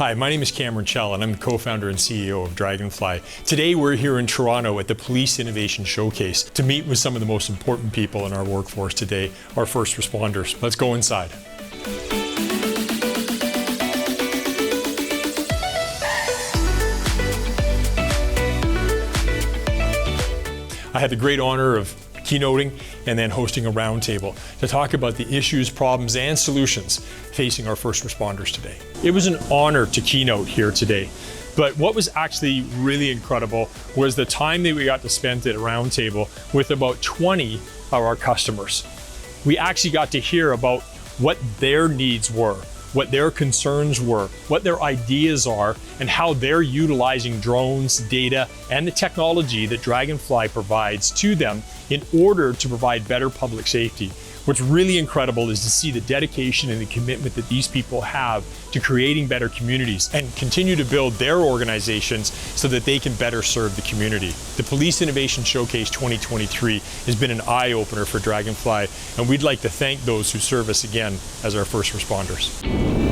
Hi, my name is Cameron Chell and I'm the co-founder and CEO of Draganfly. Today we're here in Toronto at the Police Innovation Showcase to meet with some of the most important people in our workforce today, our first responders. Let's go inside. I had the great honor of keynoting and then hosting a roundtable to talk about the issues, problems, and solutions facing our first responders today. It was an honor to keynote here today, but what was actually really incredible was the time that we got to spend at a roundtable with about 20 of our customers. We actually got to hear about what their needs were, what their concerns were, what their ideas are, and how they're utilizing drones, data, and the technology that Draganfly provides to them in order to provide better public safety. What's really incredible is to see the dedication and the commitment that these people have to creating better communities and continue to build their organizations so that they can better serve the community. The Police Innovation Showcase 2023 has been an eye-opener for Draganfly, and we'd like to thank those who serve us again as our first responders.